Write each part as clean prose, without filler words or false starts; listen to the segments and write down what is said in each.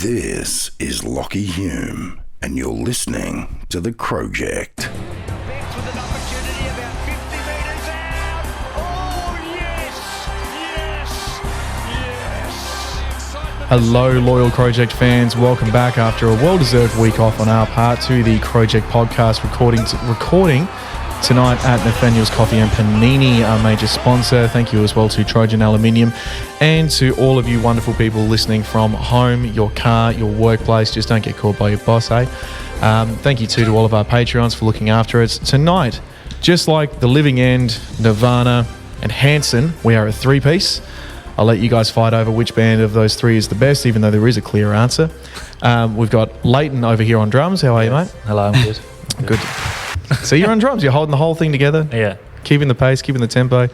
This is Lockie Hume, and you're listening to the Crowject. With an opportunity about 50 metres out. Oh, yes! Yes! Yes! Hello, loyal Crowject fans. Welcome back after a well-deserved week off on our part to the Crowject podcast, recording tonight at Nathaniel's Coffee and Panini, our major sponsor. Thank you as well to Trojan Aluminium and to all of you wonderful people listening from home, your car, your workplace. Just don't get caught by your boss, eh? Thank you too to all of our Patreons for looking after us. Tonight, just like The Living End, Nirvana and Hanson, we are a three-piece. I'll let you guys fight over which band of those three is the best, even though there is a clear answer. We've got Lleyton over here on drums. How are you, mate? Hello, I'm good. Good. So you're on drums. You're holding the whole thing together. Yeah. Keeping the pace, keeping the tempo.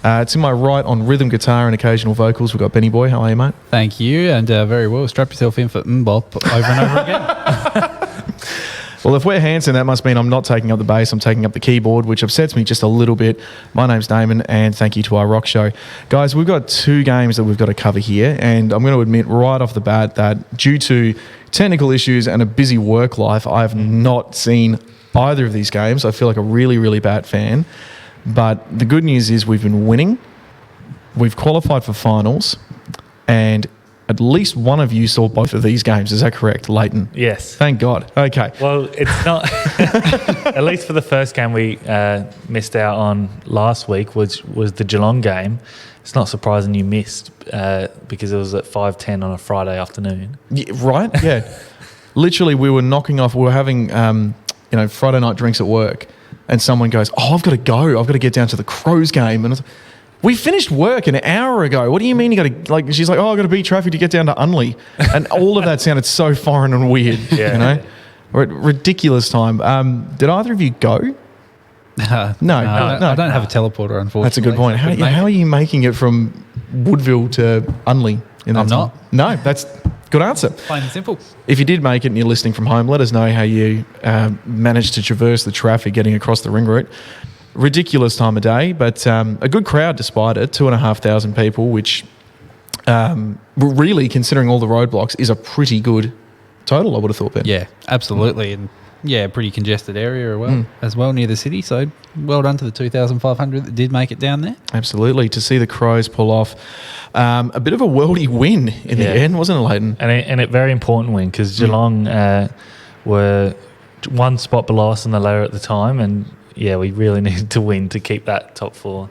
To my right on rhythm guitar and occasional vocals, we've got Benny Boy. How are you, mate? Thank you, and very well. Strap yourself in for Mbop over and over again. Well, if we're Hanson, that must mean I'm not taking up the bass, I'm taking up the keyboard, which upsets me just a little bit. My name's Damon, and thank you to our rock show. Guys, we've got two games that we've got to cover here, and I'm going to admit right off the bat that due to technical issues and a busy work life, I have not seen either of these games. I feel like a really, really bad fan. But the good news is we've been winning. We've qualified for finals, and at least one of you saw both of these games. Is that correct, Lleyton? Yes. Thank God. Okay. Well, it's not. At least for the first game we missed out on last week, was the Geelong game. It's not surprising you missed because it was at 5:10 on a Friday afternoon. Yeah, right? Yeah. Literally, we were knocking off. We were having Friday night drinks at work, and someone goes, "Oh, I've got to go. I've got to get down to the Crows game." And I was like, we finished work an hour ago. What do you mean you got to, like, she's like, "Oh, I've got to beat traffic to get down to Unley." And all of that sounded so foreign and weird, We're at ridiculous time. Did either of you go? No. I don't have a teleporter, unfortunately. That's a good point. How are you making it from Woodville to Unley in that I'm time? not. No, that's good answer. Plain and simple. If you did make it and you're listening from home, let us know how you managed to traverse the traffic getting across the ring route. Ridiculous time of day, but a good crowd despite it, 2,500 people, which really, considering all the roadblocks, is a pretty good total, I would have thought, Ben. Yeah, absolutely. And yeah, pretty congested area as well near the city. So well done to the 2,500 that did make it down there. Absolutely. To see the Crows pull off a bit of a worldy win in the end, wasn't it, Lleyton? And a very important win because Geelong were one spot below us on the ladder at the time, and yeah, we really needed to win to keep that top four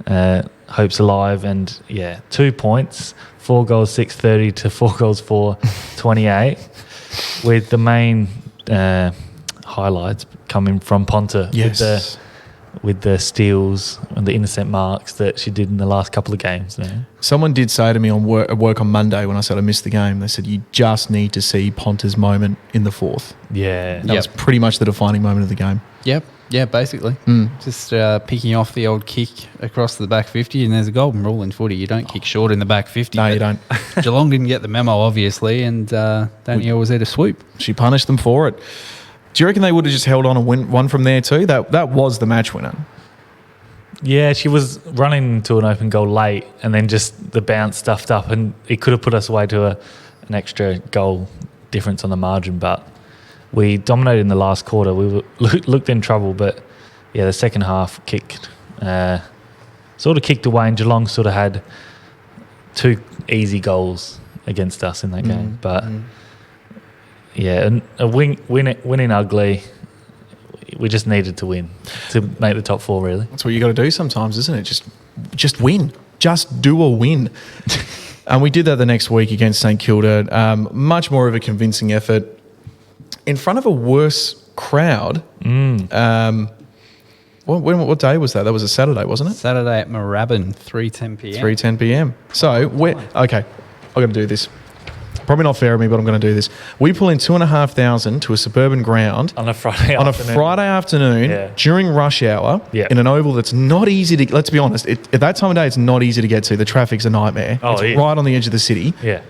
hopes alive. And yeah, 2 points, 4 goals 6:30 to 4 goals 4:28, with the main highlights coming from Ponta. Yes. With the steals and the intercept marks that she did in the last couple of games. Yeah. Someone did say to me at work on Monday when I said I missed the game, they said you just need to see Ponta's moment in the fourth. Yeah. That was pretty much the defining moment of the game. Yep. Yeah, basically. Just picking off the old kick across the back 50, and there's a golden rule in footy. You don't kick short in the back 50. No, you don't. Geelong didn't get the memo, obviously, and Danielle was there to swoop. She punished them for it. Do you reckon they would have just held on and won from there too? That was the match winner. Yeah, she was running into an open goal late, and then just the bounce stuffed up, and it could have put us away to an extra goal difference on the margin, but we dominated in the last quarter. We looked in trouble, but yeah, the second half kicked away, and Geelong sort of had 2 easy goals against us in that game. But yeah, and winning ugly. We just needed to win to make the top 4. Really, that's what you got to do sometimes, isn't it? Just win. Just do a win. And we did that the next week against St Kilda. Much more of a convincing effort in front of a worse crowd. What day was that? That was a Saturday, wasn't it? Saturday at Moorabbin, 3:10 p.m. 3:10 p.m. So, okay, I've got to do this. Probably not fair of me, but I'm going to do this. We pull in 2,500 to a suburban ground on a Friday afternoon during rush hour in an oval that's not easy to. Let's be honest, at that time of day, it's not easy to get to. The traffic's a nightmare. It's right on the edge of the city. Yeah,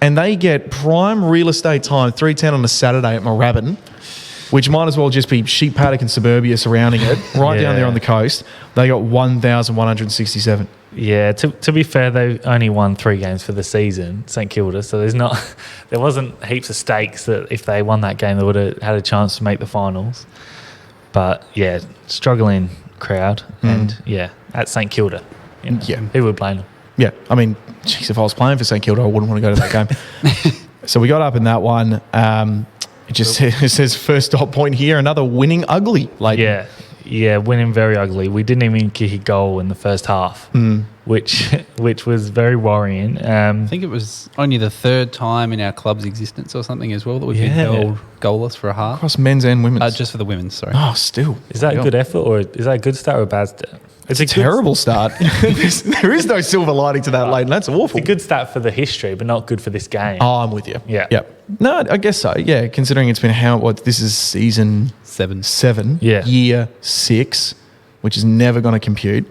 and they get prime real estate time, 3:10 on a Saturday at Moorabbin, which might as well just be sheep paddock and suburbia surrounding it, right down there on the coast. They got 1,167. Yeah, to be fair, they only won 3 games for the season, St Kilda. So there wasn't heaps of stakes that if they won that game, they would have had a chance to make the finals. But yeah, struggling crowd, and at St Kilda, who would blame them? Yeah, I mean, geez, if I was playing for St Kilda, I wouldn't want to go to that game. So we got up in that one. It says first dot point here, another winning ugly. Yeah, winning very ugly. We didn't even kick a goal in the first half, which was very worrying. I think it was only the 3rd time in our club's existence or something as well that we've been held goalless for a half. Across men's and women's. Just for the women's, sorry. Oh, still. Is that a good effort, or is that a good start or a bad start? It's a terrible start. There is no silver lining to that, Lleyton. That's awful. It's a good start for the history, but not good for this game. Oh, I'm with you. Yeah. No, I guess so. Yeah, considering it's been this is season 7. Yeah. Year 6, which is never going to compute,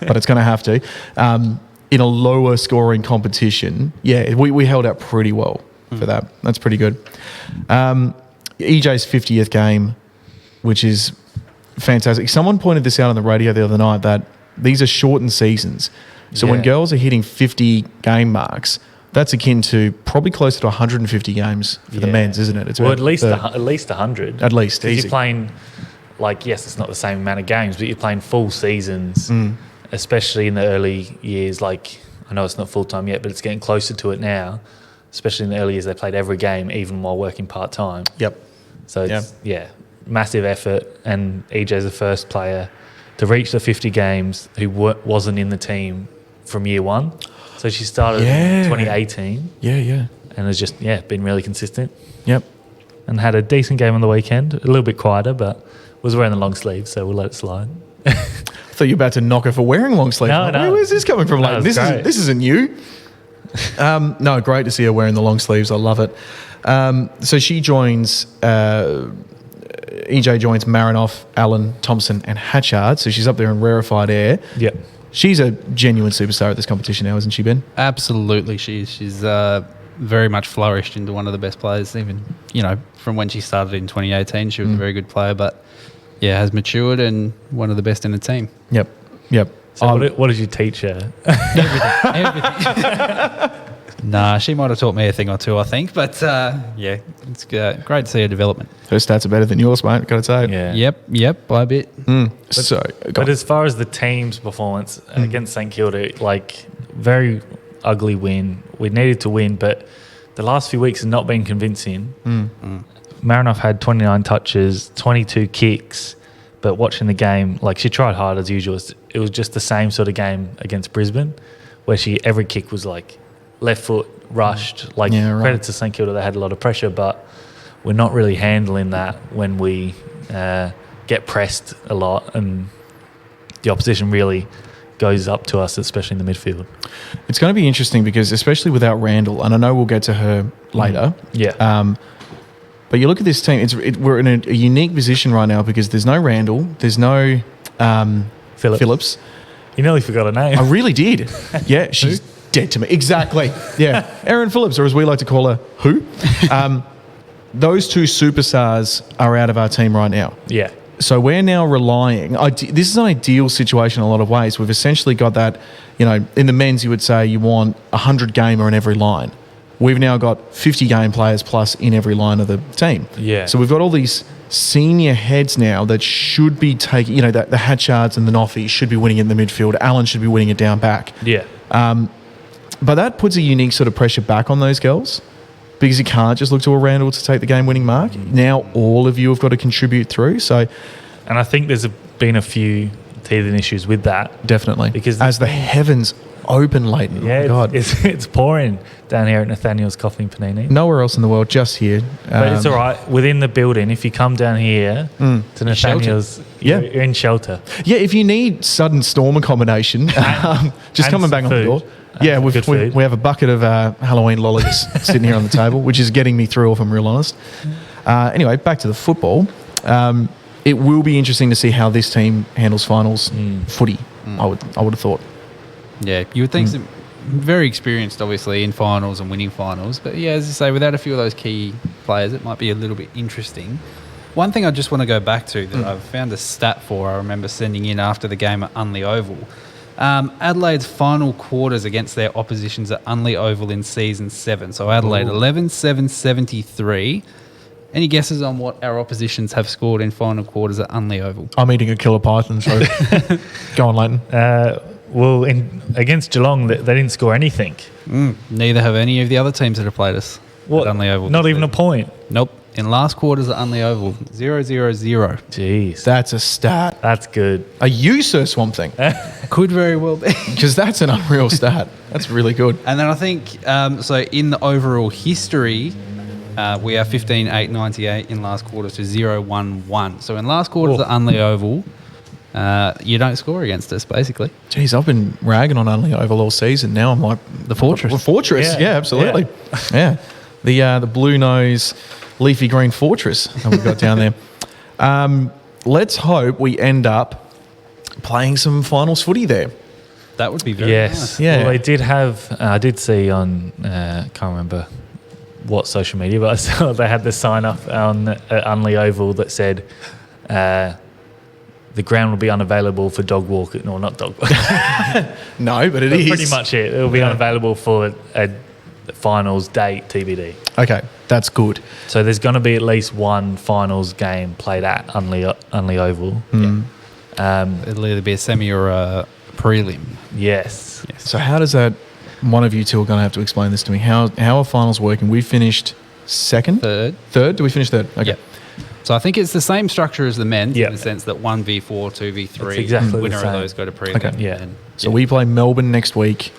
but it's going to have to. In a lower scoring competition, we held out pretty well for that. That's pretty good. EJ's 50th game, which is fantastic. Someone pointed this out on the radio the other night that these are shortened seasons. So when girls are hitting 50 game marks, that's akin to probably closer to 150 games for the men's, isn't it? It's at least 100. At least, easy. You're playing, yes, it's not the same amount of games, but you're playing full seasons, especially in the early years. I know it's not full-time yet, but it's getting closer to it now, especially in the early years. They played every game, even while working part-time. Yep. So it's, massive effort, and EJ's the first player to reach the 50 games who wasn't in the team from year 1. So she started in 2018. Yeah. And has just, been really consistent. Yep. And had a decent game on the weekend, a little bit quieter, but was wearing the long sleeves, so we'll let it slide. I thought you were about to knock her for wearing long sleeves. No. Where's this coming from, Lleyton? This isn't new. No, great to see her wearing the long sleeves. I love it. So she joins... EJ joins Marinoff, Allen, Thompson and Hatchard. So she's up there in rarefied air. Yep. She's a genuine superstar at this competition now, isn't she, Ben? Absolutely. She's very much flourished into one of the best players, even, from when she started in 2018. She was a very good player, but, has matured and one of the best in the team. Yep. So what did you teach her? Everything. Nah, she might have taught me a thing or two, I think. But, it's great to see her development. Her stats are better than yours, mate, got to say. Yeah. Yep, by a bit. But as far as the team's performance against St Kilda, very ugly win. We needed to win, but the last few weeks have not been convincing. Marinoff had 29 touches, 22 kicks, but watching the game, she tried hard as usual. It was just the same sort of game against Brisbane, where every kick was left foot rushed. Credit to St Kilda, they had a lot of pressure, but we're not really handling that when we get pressed a lot and the opposition really goes up to us, especially in the midfield. It's going to be interesting because especially without Randall, and I know we'll get to her later. But you look at this team, we're in a unique position right now because there's no Randall, there's no Phillips. You nearly forgot her name. I really did. Yeah, she's dead to me. Exactly. Yeah. Erin Phillips, or as we like to call her, who? Those two superstars are out of our team right now. Yeah. So we're now relying... this is an ideal situation in a lot of ways. We've essentially got that, in the men's you would say you want 100 gamer in every line. We've now got 50 game players plus in every line of the team. Yeah. So we've got all these senior heads now that should be taking... the Hatchards and the Noffies should be winning it in the midfield. Allen should be winning it down back. Yeah. But that puts a unique sort of pressure back on those girls because you can't just look to a Randall to take the game-winning mark. Now all of you have got to contribute through. And I think there's been a few teething issues with that. Definitely. Because as the heavens open, Lleyton. Yeah, God. It's pouring down here at Nathaniel's Coffee and Panini. Nowhere else in the world, just here. But it's all right. Within the building, if you come down here to Nathaniel's, you're in shelter. Yeah, if you need sudden storm accommodation, just come and bang on the door. Yeah, we have a bucket of Halloween lollies sitting here on the table, which is getting me through if I'm real honest. Anyway, back to the football. It will be interesting to see how this team handles finals footy, I would have thought. Yeah, you would think some very experienced, obviously, in finals and winning finals. But, as I say, without a few of those key players, it might be a little bit interesting. One thing I just want to go back to that I've found a stat for, I remember sending in after the game at Unley Oval. Adelaide's final quarters against their oppositions at Unley Oval in season 7. So Adelaide 11-7-73. Any guesses on what our oppositions have scored in final quarters at Unley Oval? I'm eating a killer python, so go on, Lleyton. Well, against Geelong, they didn't score anything. Neither have any of the other teams that have played us at Unley Oval. Not even a point. Nope. In last quarters at Unley Oval, 0-0-0. Jeez. That's a stat. That's good. Are you Sir Swamp Thing? Could very well be. Because that's an unreal stat. That's really good. And then I think, so in the overall history, we are 15-8-98 in last quarters to 0-1-1. So in last quarters at Unley Oval, you don't score against us, basically. Jeez, I've been ragging on Unley Oval all season. Now I'm like... The Fortress. The Fortress, yeah, absolutely. Yeah. The blue nose, leafy green fortress that we've got down there. Let's hope we end up playing some finals footy there. That would be very nice. Yeah. Well, they did have... I did see on... can't remember what social media, but I saw they had the sign up on Unley Oval that said... the ground will be unavailable for dog walking. No, not dog walking. No, but it is. Pretty much it. It will be unavailable for a finals date, TBD. Okay, that's good. So there's going to be at least one finals game played at Unley Oval. It'll either be a semi or a prelim. Yes. So how does that... One of you two are going to have to explain this to me. How are finals working? We finished second? Third. Third? Do we finish third? Okay. Yep. So I think it's the same structure as the men's Yep. in the sense that 1v4, 2v3, It's exactly the winner of same. those go to prelim. Okay. Yeah. And, So we play Melbourne next week.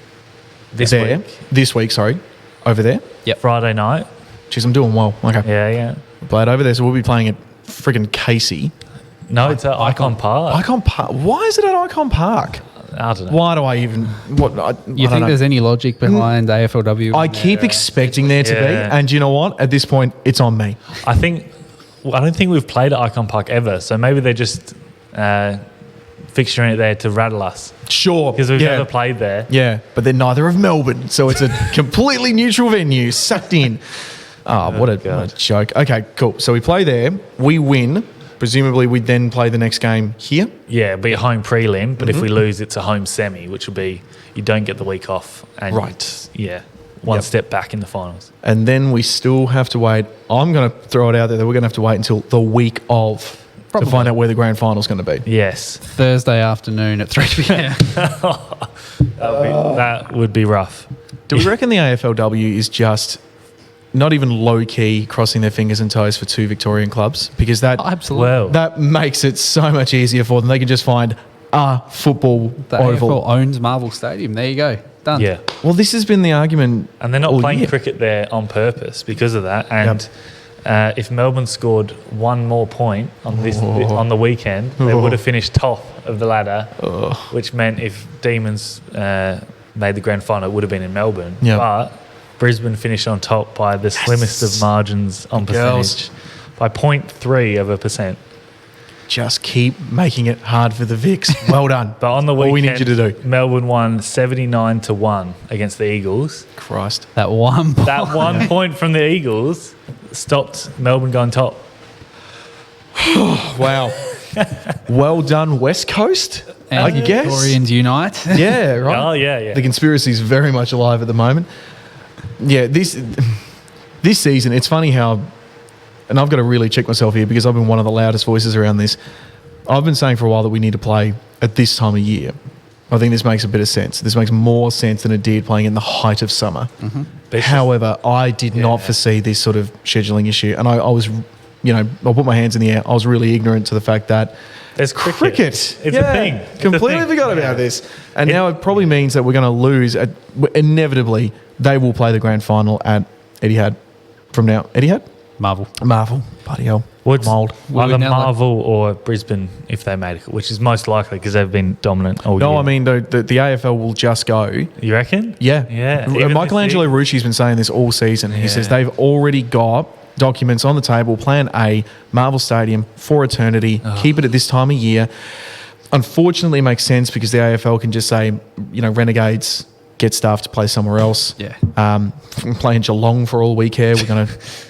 This there. week. This week, sorry. Over there. Friday night. Jeez, I'm doing well. Okay. Yeah. We play it over there. So we'll be playing at friggin' Casey. No, it's at Icon Park. Icon Park. Why is it at Icon Park? I don't know. Why do I even... What? I You don't think know. there's any logic behind AFLW? I keep expecting there to be. Yeah. And you know what? At this point, it's on me. I don't think we've played at Icon Park ever, so maybe they're just fixturing it there to rattle us Sure. because we've never played there. Yeah, but they're neither of Melbourne, so it's a completely neutral venue, sucked in. What a joke. Okay, cool. So we play there, we win. Presumably we'd then play the next game here. Yeah, it'll be a home prelim, but if we lose, it's a home semi, which will be you don't get the week off. And Right. Yeah, one Yep. step back in the finals. And then we still have to wait. I'm going to throw it out there that we're going to have to wait until the week of to find out where the grand final's going to be. Yes, Thursday afternoon at 3 p.m. that would be rough. Do we reckon the AFLW is just not even low-key crossing their fingers and toes for two Victorian clubs? Because that Absolutely. Well, that makes it so much easier for them. They can just find a football The oval. AFL owns Marvel Stadium. There you go. Done. yeah. Well, this has been the argument. And they're not all playing year. cricket there on purpose because of that. And if Melbourne scored one more point on on the weekend, they would have finished top of the ladder, which meant if Demons made the grand final, it would have been in Melbourne. Yeah. But Brisbane finished on top by the slimmest of margins on Girls. percentage, by 0.3%. Just keep making it hard for the Vics. Well done. But on the All weekend, we need you to do. Melbourne won 79-1 against the Eagles. Christ. That one. That 1 point from the Eagles stopped Melbourne going top. Wow. Well done, West Coast, I And guess. Victorians unite. Yeah, right. Oh, yeah. The conspiracy is very much alive at the moment. Yeah, this season, it's funny how, and I've got to really check myself here because I've been one of the loudest voices around this. I've been saying for a while that we need to play at this time of year. I think this makes a bit of sense. This makes more sense than it did playing in the height of summer. However, I did not foresee this sort of scheduling issue. And I was, I put my hands in the air. I was really ignorant to the fact that There's cricket. It's a thing. It's a Completely thing. forgot about this. And now it probably means that we're going to lose. Inevitably, they will play the grand final at Etihad from now. Etihad? Marvel. Marvel. Bloody hell. Would I'm old. either now, like- Marvel or Brisbane if they made it, which is most likely because they've been dominant all No, year. I mean, the AFL will just go. You reckon? Yeah. Yeah. Even Michelangelo this Rucci's been saying this all season. He Yeah. says they've already got documents on the table, Plan A, Marvel Stadium for eternity, keep it at this time of year. Unfortunately, it makes sense because the AFL can just say, Renegades get staff to play somewhere else. Yeah. Playing Geelong for all we care.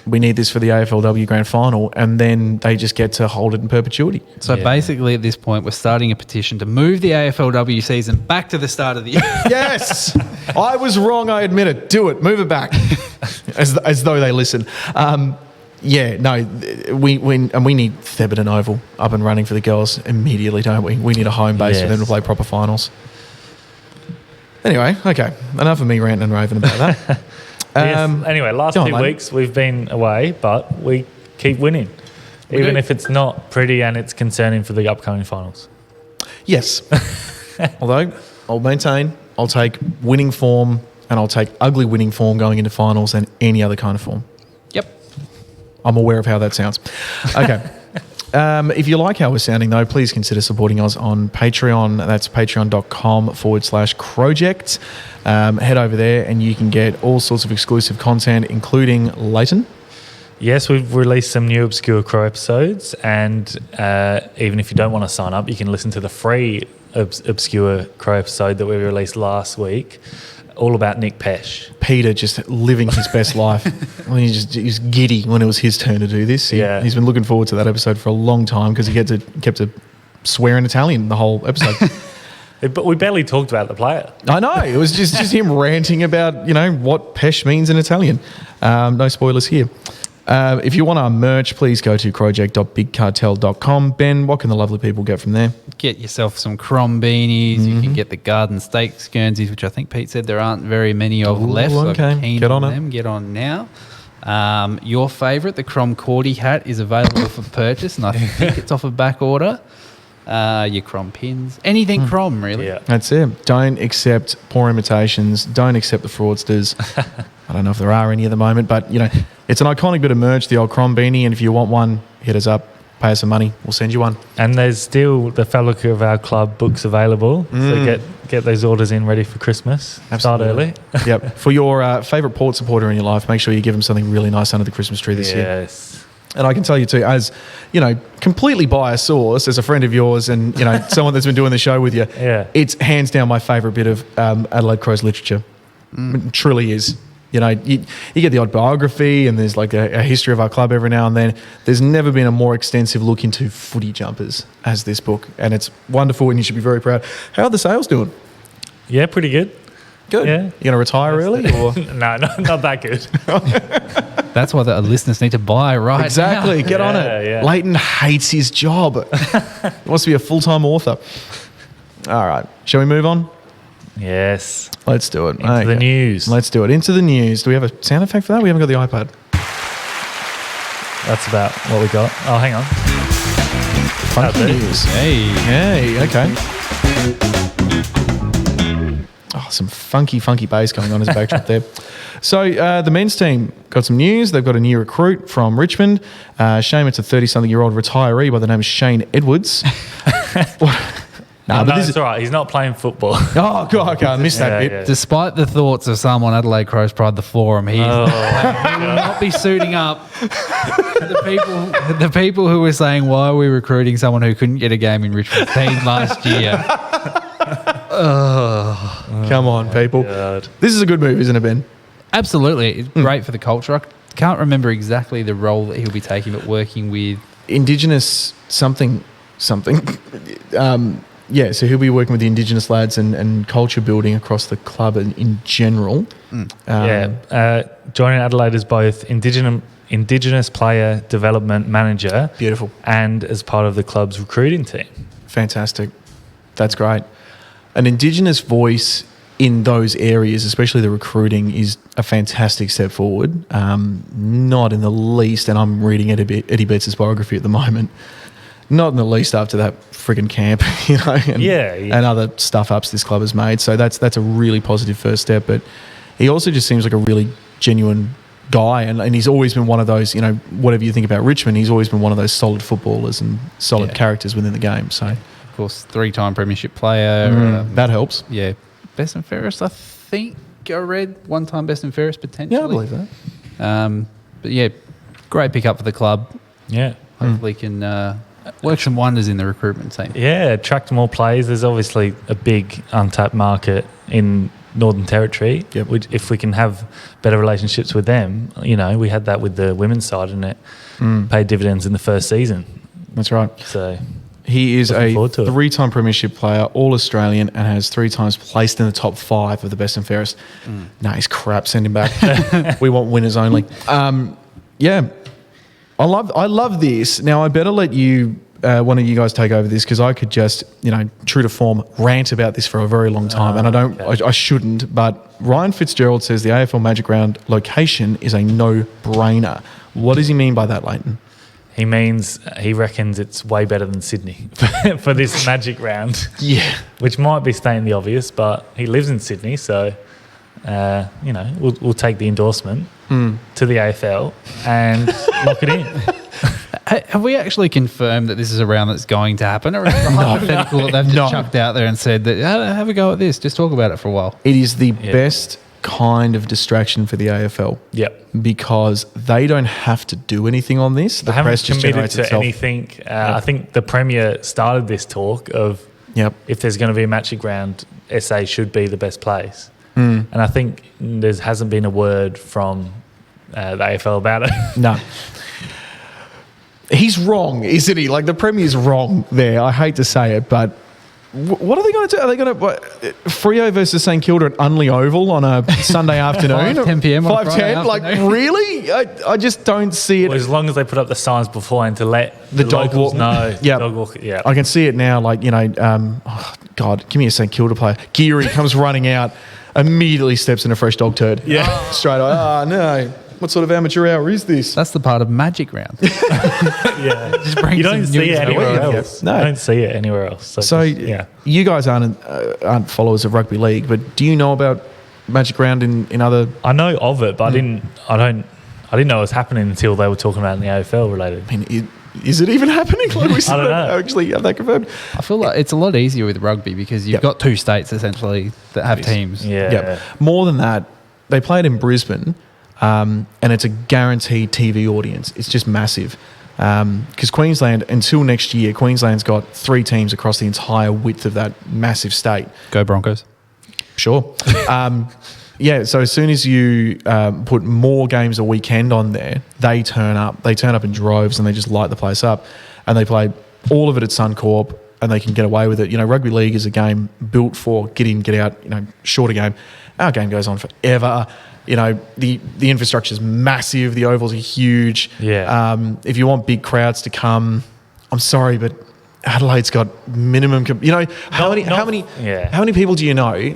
We need this for the AFLW Grand Final, and then they just get to hold it in perpetuity. So basically, at this point, we're starting a petition to move the AFLW season back to the start of the year. Yes, I was wrong. I admit it. Do it. Move it back, as though they listen. We need Thebarton Oval up and running for the girls immediately, don't we? We need a home base for them to play proper finals. Anyway, okay, enough of me ranting and raving about that. Anyway, last 2 weeks we've been away, but we keep winning, even if it's not pretty and it's concerning for the upcoming finals. Yes, although I'll maintain I'll take winning form and I'll take ugly winning form going into finals than any other kind of form. Yep. I'm aware of how that sounds. Okay. If you like how we're sounding, though, please consider supporting us on Patreon. That's patreon.com/Crowject. Head over there and you can get all sorts of exclusive content, including Lleyton. Yes, we've released some new Obscure Crow episodes, and even if you don't want to sign up, you can listen to the free Obscure Crow episode that we released last week, all about Nick Pesh. Peter just living his best life. He's giddy when it was his turn to do this. He's been looking forward to that episode for a long time because he kept to swear in Italian the whole episode. But we barely talked about the player. I know. It was just him ranting about, what Pesh means in Italian. No spoilers here. If you want our merch, please go to crowject.bigcartel.com. Ben, what can the lovely people get from there? Get yourself some Crom beanies. You can get the garden steak Guernseys, which I think Pete said there aren't very many of left. So okay. keen Get on them. Get on now. Your favourite, the Crom Cordy hat, is available for purchase, and I think it's off a back order. Your Crom pins. Anything Crom, really. Yeah. That's it. Don't accept poor imitations. Don't accept the fraudsters. I don't know if there are any at the moment, but, it's an iconic bit of merch, the old Crom beanie, and if you want one, hit us up, pay us some money, we'll send you one. And there's still the Fabric of Our Club books available, so get those orders in ready for Christmas. Absolutely. Start early. Yep. For your favourite port supporter in your life, make sure you give them something really nice under the Christmas tree this year. Yes. And I can tell you too, as, completely biased source, as a friend of yours and, someone that's been doing the show with you, it's hands down my favourite bit of Adelaide Crows literature. It truly is. You get the odd biography and there's like a history of our club every now and then. There's never been a more extensive look into footy jumpers as this book. And it's wonderful and you should be very proud. How are the sales doing? Yeah, pretty good. Good. Yeah. You going to retire early? Or? No, not that good. That's what the listeners need to buy right Exactly. now. Get on it. Yeah. Lleyton hates his job. He wants to be a full-time author. All right. Shall we move on? Yes. Let's do it. Into the news. Let's do it. Into the news. Do we have a sound effect for that? We haven't got the iPad. That's about what we got. Oh, hang on. Funky news. Hey, okay. Oh, some funky bass going on as a backdrop there. So the men's team got some news. They've got a new recruit from Richmond. Shame it's a 30-something-year-old retiree by the name of Shane Edwards. No, it's all right. He's not playing football. Oh, God, okay, I missed that bit. Yeah. Despite the thoughts of some on Adelaide Crows Pride the Forum, he will not be suiting up. The people who were saying, why are we recruiting someone who couldn't get a game in Richmond's team last year? Come on, people. God. This is a good move, isn't it, Ben? Absolutely. It's great for the culture. I can't remember exactly the role that he'll be taking, but working with Indigenous something. So he'll be working with the Indigenous lads and culture building across the club in general. Joining Adelaide as both Indigenous player development manager. Beautiful. And as part of the club's recruiting team. Fantastic. That's great. An Indigenous voice in those areas, especially the recruiting, is a fantastic step forward. Not in the least, and I'm reading Eddie Betts' biography at the moment, not in the least after that friggin' camp, and other stuff-ups this club has made. So that's a really positive first step. But he also just seems like a really genuine guy, and he's always been one of those, whatever you think about Richmond, he's always been one of those solid footballers and solid characters within the game. So, of course, 3-time premiership player. That helps. Yeah. Best and fairest, I think I read. 1-time best and fairest, potentially. Yeah, I believe that. But yeah, great pick up for the club. Yeah. Hopefully can work some wonders in the recruitment team. Yeah, attract more players. There's obviously a big untapped market in Northern Territory. Yep. If we can have better relationships with them, we had that with the women's side, and it paid dividends in the first season. That's right. So He is Looking a forward to it. 3-time premiership player, all-Australian, and has 3 times placed in the top 5 of the best and fairest. No, he's crap. Send him back. We want winners only. Yeah. I love this. Now, I better let you, one of you guys take over this, because I could just, true to form, rant about this for a very long time, and I shouldn't, but Ryan Fitzgerald says the AFL Magic Round location is a no-brainer. What does he mean by that, Lleyton? He reckons it's way better than Sydney for this Magic Round. Yeah. Which might be stating the obvious, but he lives in Sydney, so we'll take the endorsement to the AFL and lock it in. Have we actually confirmed that this is a round that's going to happen, or is it hypothetical that they've just chucked out there and said that have a go at this, just talk about it for a while? It is the best kind of distraction for the AFL. Yep. Because they don't have to do anything on this. The They haven't press just committed generates to itself. anything. I think the Premier started this talk of Yep. if there's going to be a Magic Round, SA should be the best place. And I think there hasn't been a word from the AFL about it. No. He's wrong, isn't he? Like, the Premier's wrong there. I hate to say it, but what are they going to do? Are they going to Freo versus St Kilda at Unley Oval on a Sunday afternoon? 5:10 p.m. on a Friday 5:10? Like, afternoon. really? I just don't see it. Well, as long as they put up the signs beforehand to let The dog locals walk. know. Yep. Dog walk, yeah. I can see it now. Like, God, give me a St Kilda player. Geary comes running out, immediately steps in a fresh dog turd. Yeah. Straight away. Oh, no. What sort of amateur hour is this? That's the part of Magic Round. Yeah. Just bring You don't some see news it to anywhere it. else. No. You don't see it anywhere else. So, yeah. you guys aren't followers of rugby league, but do you know about Magic Round in other? I know of it, but I didn't know it was happening until they were talking about it in the AFL related. I mean, is it even happening? Like, we still don't know. actually have that confirmed. I feel like it's a lot easier with rugby because you've Yep. got 2 states essentially that have teams. Yeah. Yeah. More than that, they play it in Brisbane, and it's a guaranteed TV audience. It's just massive. Because Queensland, until next year, Queensland's got 3 teams across the entire width of that massive state. Go Broncos. Sure. Yeah, so as soon as you put more games a weekend on there, they turn up. They turn up in droves and they just light the place up. And they play all of it at Suncorp and they can get away with it. Rugby league is a game built for get in, get out, shorter game. Our game goes on forever. The infrastructure is massive. The ovals are huge. Yeah. If you want big crowds to come, I'm sorry, but Adelaide's got minimum. How many people do you know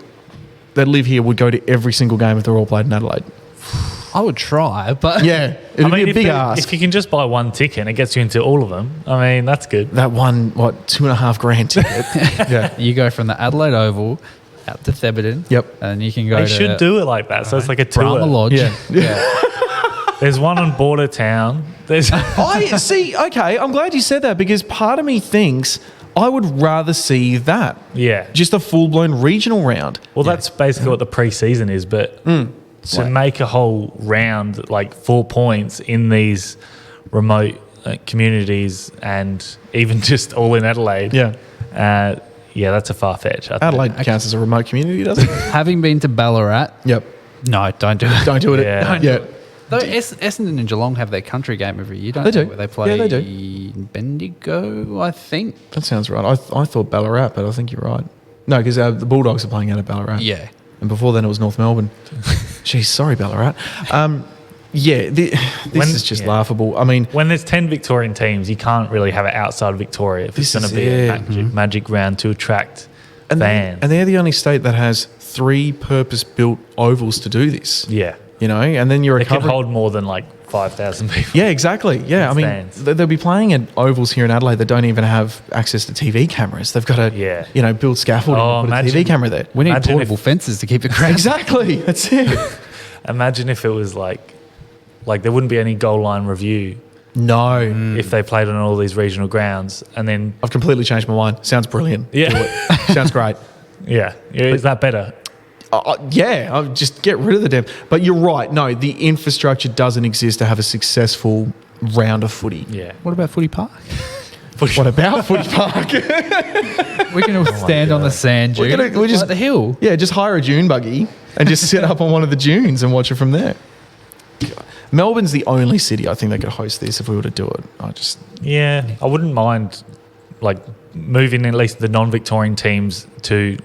that live here would go to every single game if they're all played in Adelaide? I would try, but Yeah, it'd be a big ask. if you can just buy one ticket and it gets you into all of them, I mean, that's good. That one, $2,500 ticket? Yeah. you go from the Adelaide Oval out to Thebarton. Yep. And you can go They to should do it like that. So it's like a tour. Brahma Lodge. Yeah. There's one on Border Town. There's I see. Okay, I'm glad you said that because part of me thinks I would rather see that. yeah. Just a full-blown regional round. Well, that's basically what the pre-season is, but to make a whole round, like 4 points in these remote communities and even just all in Adelaide, that's a far fetch. Adelaide counts as a remote community, doesn't it? Having been to Ballarat, Yep. no, don't do it. Don't do it. Yeah. Don't do it. Though Essendon and Geelong have their country game every year, don't They they? do. Where they play Yeah, they do. Bendigo, I think. That sounds right. I thought Ballarat, but I think you're right. No, because the Bulldogs are playing out of Ballarat. Yeah. And before then it was North Melbourne. Geez, sorry, Ballarat. This is just laughable. I mean, when there's 10 Victorian teams, you can't really have it outside Victoria if it's This going to is be a it. magic round to attract and fans. they're the only state that has 3 purpose-built ovals to do this. Yeah. And then you're It can recovering. hold more than like 5,000 people. Yeah, exactly. Yeah, I mean, Fans. they'll be playing at ovals here in Adelaide that don't even have access to TV cameras. They've got to, build scaffolding Oh, and put a imagine- TV camera there. We need Imagine portable fences to keep the crowd. Exactly. That's it. Imagine if it was like there wouldn't be any goal line review No. if they played on all these regional grounds, and then I've completely changed my mind. Sounds brilliant. Yeah. Do it. Sounds great. is that better? I'll just get rid of the damn. But you're right. No, the infrastructure doesn't exist to have a successful round of footy. Yeah. What about Footy Park? What about footy park? We can all stand on the sand dune. We're just like the hill. Yeah, just hire a dune buggy and just sit up on one of the dunes and watch it from there. Melbourne's the only city I think that could host this if we were to do it. I wouldn't mind like moving at least the non-Victorian teams to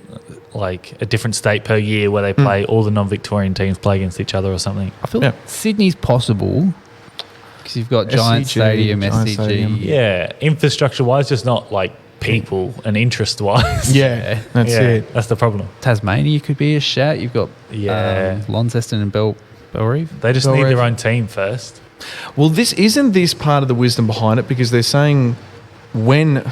like a different state per year where they play all the non-Victorian teams play against each other or something. I feel like Sydney's possible because you've got Giant Stadium, SCG. Yeah, infrastructure-wise, just not like people and interest-wise. Yeah, that's it. That's the problem. Tasmania could be a shout. You've got Launceston and Bellreeve. They just need their own team first. Well, isn't this part of the wisdom behind it, because they're saying when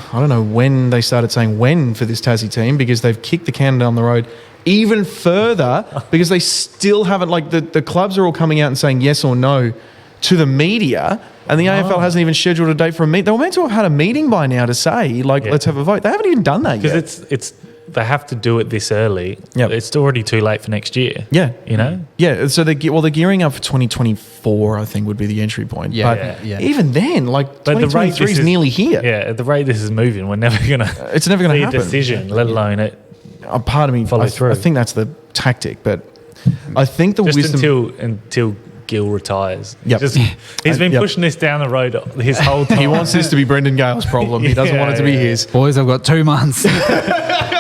they started saying when for this Tassie team, because they've kicked the can down the road even further because they still haven't, like the clubs are all coming out and saying yes or no to the media, and the AFL hasn't even scheduled a date for a meet. They were meant to have had a meeting by now to say let's have a vote. They haven't even done that yet. Because it's they have to do it this early. Yep. It's already too late for next year. Yeah. You know? Yeah, so they're gearing up for 2024, I think, would be the entry point. Yeah, but even then, like, 2023 is nearly here. Yeah, at the rate this is moving, we're never going to It's never going to happen. a decision, let alone it. Part of me follow through. I think that's the tactic, but I think the just wisdom... until Gill retires. Yep. He's been pushing this down the road his whole time. He wants this to be Brendan Gale's problem. He doesn't want it to be his. Boys, I've got 2 months.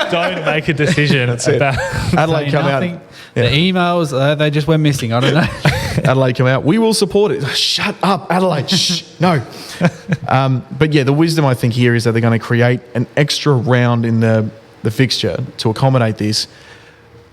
Don't make a decision about Adelaide come out. The emails, they just went missing. I don't know. Adelaide come out. We will support it. Shut up, Adelaide. Shh. No. But yeah, the wisdom I think here is that they're going to create an extra round in the fixture to accommodate this,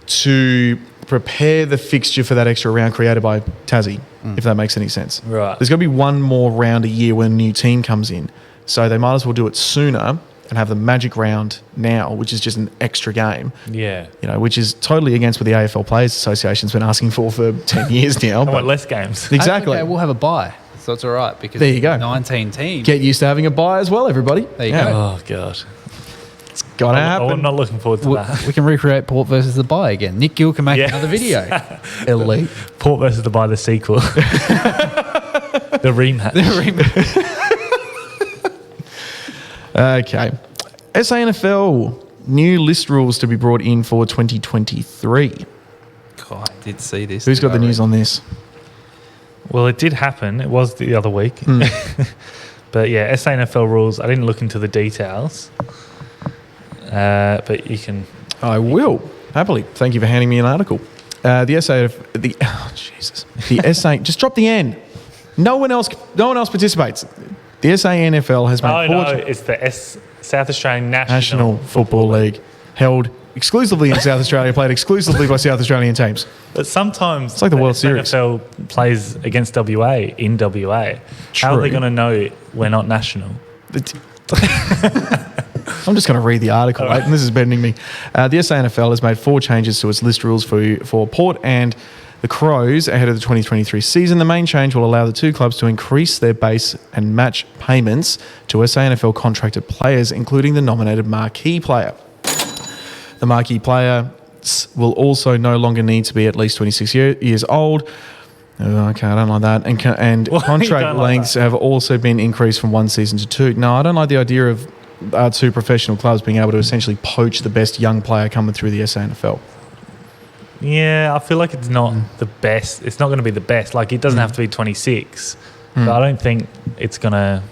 to prepare the fixture for that extra round created by Tassie, if that makes any sense. Right. There's going to be one more round a year when a new team comes in. So they might as well do it sooner and have the magic round now, which is just an extra game. Yeah. You know, which is totally against what the AFL Players Association's been asking for 10 years now. I want less games. Exactly. Okay, we'll have a bye. So it's all right because there you go. 19 teams. Get used to having a bye as well, everybody. There you go. Oh, God. It's going to happen. I'm not looking forward to that. We can recreate Port versus the bye again. Nick Gill can make another video. Elite. Port versus the Bye, the sequel. The rematch. Okay. SANFL, new list rules to be brought in for 2023. God, I did see this. Who's got the news on this? Well, it did happen. It was the other week. But yeah, SANFL rules. I didn't look into the details. But you can... I will. Happily. Thank you for handing me an article. The SA... Just drop the N. No one else participates. The SANFL has made it's the South Australian National Football League, held exclusively in South Australia, played exclusively by South Australian teams. But sometimes it's like the World Series. SANFL plays against WA in WA. True. How are they going to know we're not national? I'm just going to read the article, mate, and this is bending me. The SANFL has made 4 changes to its list rules for Port and the Crows ahead of the 2023 season. The main change will allow the 2 clubs to increase their base and match payments to SANFL contracted players, including the nominated marquee player. The marquee player will also no longer need to be at least 26 years old. Okay, I don't like that. And contract lengths have also been increased from 1 season to 2. No, I don't like the idea of 2 professional clubs being able to essentially poach the best young player coming through the SANFL. Yeah, I feel like it's not the best. It's not going to be the best. Like, it doesn't have to be 26. But I don't think it's going to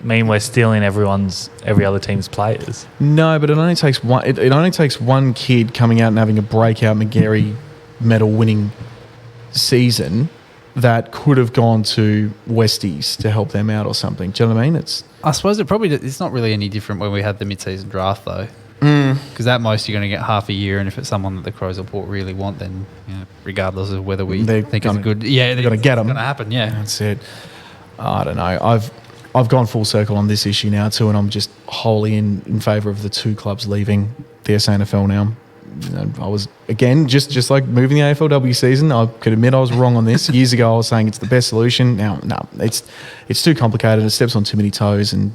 mean we're stealing every other team's players. No, but it only takes one. It only takes one kid coming out and having a breakout McGarry medal winning season that could have gone to Westies to help them out or something. Do you know what I mean? I suppose it's not really any different when we had the mid-season draft though. Because at most you're going to get half a year, and if it's someone that the Crows or Port really want, then regardless of whether we think it's good, they're going to get them. It's going to happen, yeah. That's it. I don't know. I've gone full circle on this issue now too, and I'm just wholly in favour of the 2 clubs leaving the SANFL now. I was, again, just like moving the AFLW season, I could admit I was wrong on this. Years ago I was saying it's the best solution. Now, no, it's too complicated. It steps on too many toes, and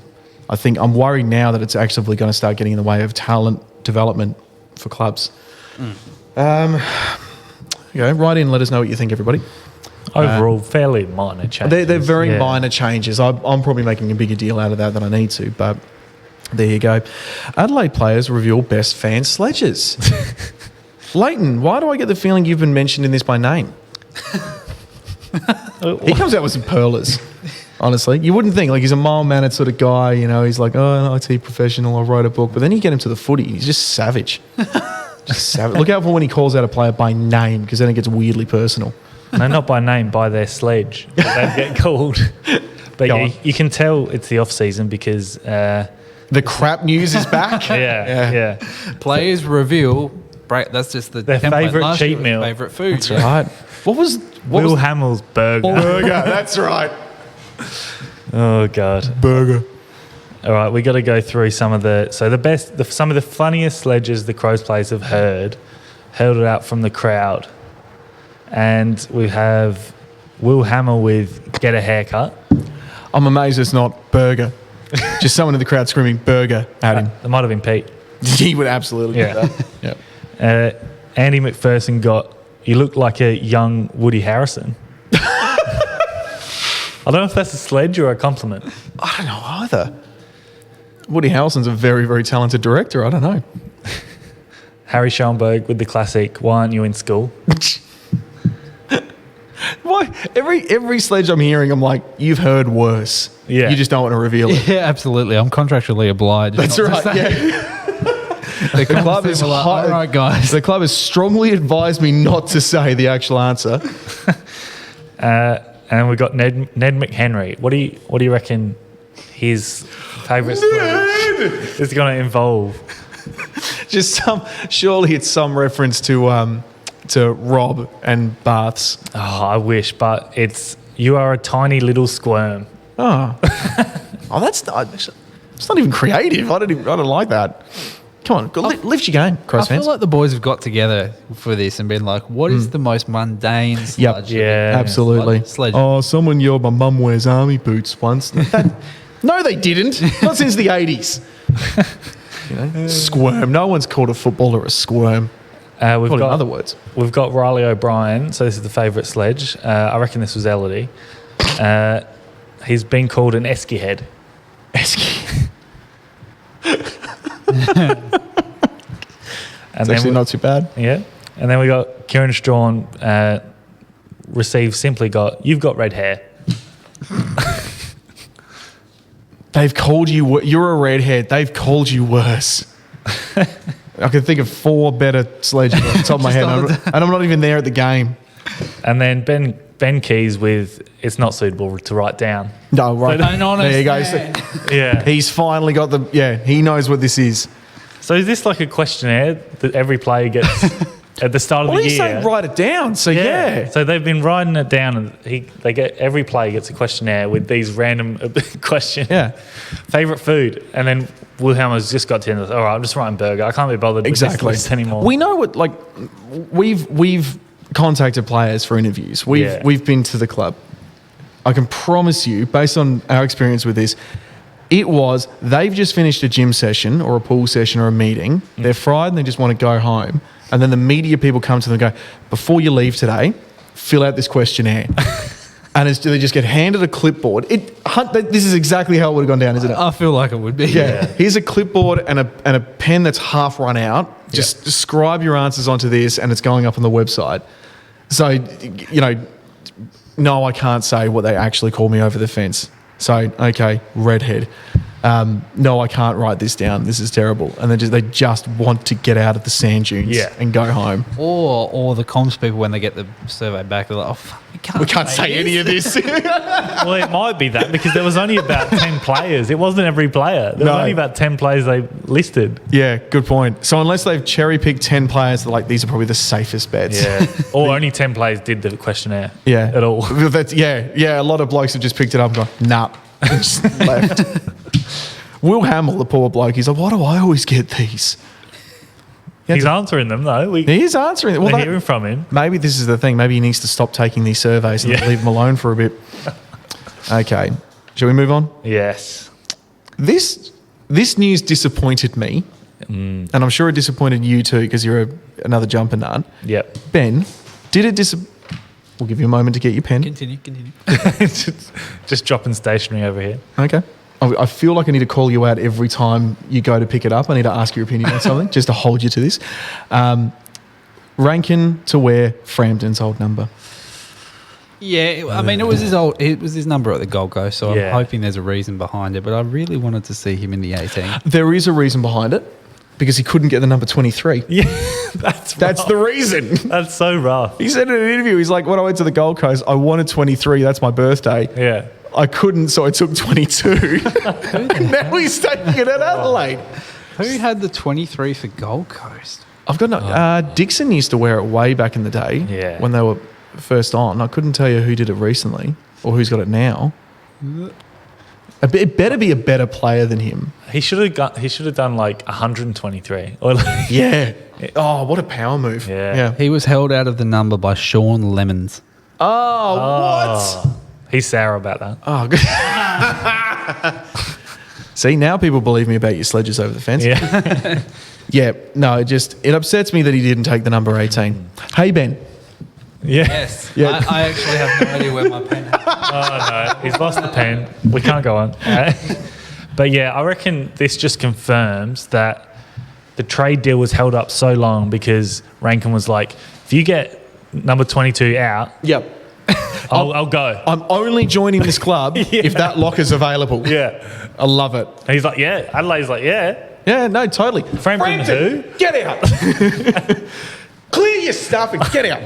I think I'm worried now that it's actively going to start getting in the way of talent development for clubs. Write in, let us know what you think, everybody. Overall, fairly minor changes. They're very Yeah. minor changes. I'm probably making a bigger deal out of that than I need to, but there you go. Adelaide players reveal best fan sledges. Lleyton, why do I get the feeling you've been mentioned in this by name? He comes out with some pearlers, honestly. You wouldn't think. Like, he's a mild-mannered sort of guy, you know. He's like, oh, an IT professional, I wrote a book. But then you get him to the footy, he's just savage. Just savage. Look out for when he calls out a player by name, because then it gets weirdly personal. No, not by name, by their sledge. They get called. But Go yeah, on. you can tell it's the off-season because... The crap news is back. yeah. Players reveal. That's just the Their template. favourite Last cheat year was meal. Favourite food. That's right. What was Will Hamill's burger. burger? That's right. Oh, God. Burger. All right, we got to go through some of some of the funniest sledges the Crows players have hurled it out from the crowd. And we have Will Hamill with get a haircut. I'm amazed it's not burger. Just someone in the crowd screaming burger at him. It might have been Pete. He would absolutely Yeah. do that. Yeah. Andy McPherson got, you look like a young Woody Harrison. I don't know if that's a sledge or a compliment. I don't know either. Woody Harrelson's a very, very talented director. I don't know. Harry Schoenberg with the classic, why aren't you in school? Why? Every sledge I'm hearing, I'm like, you've heard worse. Yeah. You just don't want to reveal it. Yeah, absolutely. I'm contractually obliged. That's not to right. say- Yeah. The club is like, all right, guys. The club has strongly advised me not to say the actual answer. And we've got Ned McHenry. What do you reckon his favourite sledge is going to involve? Surely it's some reference to Rob and baths. Oh, I wish, but it's you are a tiny little squirm. Oh, that's not even creative. I don't like that. Come on, lift your game, Crows I feel fans. like the boys have got together for this and been like, what is the most mundane sludge? Yeah. Absolutely. Sledge. Oh, someone yelled my mum wears army boots once. No, they didn't. Not since the 80s. Squirm. No one's called a footballer a squirm. We've Called in got other words. We've got Riley O'Brien. So this is the favourite sledge. I reckon this was Elodie. He's been called an esky head. It's actually not too bad. Yeah. And then we got Kieran Strawn received simply got, you've got red hair. They've called you, you're a redhead. They've called you worse. I can think of 4 better sledges off the top of my head, and I'm not even there at the game. And then Ben Keys with, it's not suitable to write down. No, right. Don't There you go. understand. Yeah. He's finally got he knows what this is. So is this like a questionnaire that every player gets at the start of Well, the you year? say write it down, so yeah. So they've been writing it down, and every player gets a questionnaire with these random questions. Yeah. Favorite food, and then Wilhelm's just got to the end of all right, I'm just writing burger. I can't be bothered with this list anymore. We know what we've contacted players for interviews. We've been to the club. I can promise you, based on our experience with this, they've just finished a gym session or a pool session or a meeting. They're fried and they just want to go home. And then the media people come to them and go, before you leave today, fill out this questionnaire. And they just get handed a clipboard. This is exactly how it would have gone down, isn't it? I feel like it would be. Yeah. Here's a clipboard and a pen that's half run out. Just scribe your answers onto this and it's going up on the website. So, no, I can't say what they actually call me over the fence. So, okay, redhead. No, I can't write this down. This is terrible. And they just want to get out of the sand dunes and go home. Or the comms people, when they get the survey back, they're like, oh, fuck, We can't say any of this. Well, it might be that because there was only about 10 players. It wasn't every player. There was only about 10 players they listed. Yeah, good point. So unless they've cherry-picked 10 players, they're like, these are probably the safest bets. Yeah. Or only 10 players did the questionnaire. Yeah. At all. A lot of blokes have just picked it up and gone, nah, and just left. Will Hamill, the poor bloke, he's like, why do I always get these? He's answering them, though. He is answering. We're hearing from him. Maybe this is the thing. Maybe he needs to stop taking these surveys and leave them alone for a bit. Okay. Shall we move on? Yes. This news disappointed me, and I'm sure it disappointed you too because you're another jumper nut. Yep. Ben, did it We'll give you a moment to get your pen. Continue. just dropping stationery over here. Okay. I feel like I need to call you out every time you go to pick it up. I need to ask your opinion on something just to hold you to this. Rankin to wear Frampton's old number. Yeah, I mean, it was his number at the Gold Coast, so Yeah. I'm hoping there's a reason behind it, but I really wanted to see him in the 18. There is a reason behind it because he couldn't get the number 23. Yeah, that's the reason. That's so rough. He said in an interview, he's like, when I went to the Gold Coast, I wanted 23. That's my birthday. Yeah. I couldn't, so I took 22. And now he's taking it at Adelaide. Who had the 23 for Gold Coast? I've got no. Dixon used to wear it way back in the day when they were first on. I couldn't tell you who did it recently or who's got it now. It better be a better player than him. He should have done like 123 or like Yeah. Oh, what a power move. Yeah. He was held out of the number by Sean Lemons. Oh, what? He's sour about that. Oh, good. See, now people believe me about your sledges over the fence. Yeah. Yeah, no, it upsets me that he didn't take the number 18. Hey, Ben. Yeah. Yes. Yeah. I actually have no idea where my pen is. Oh no, he's lost the pen. We can't go on. But yeah, I reckon this just confirms that the trade deal was held up so long because Rankin was like, if you get number 22 out, Yep. I'll go. I'm only joining this club if that locker's available. Yeah. I love it. And he's like, yeah. Adelaide's like, yeah. Yeah, no, totally. Frampton who? Get out. Clear your stuff and get out.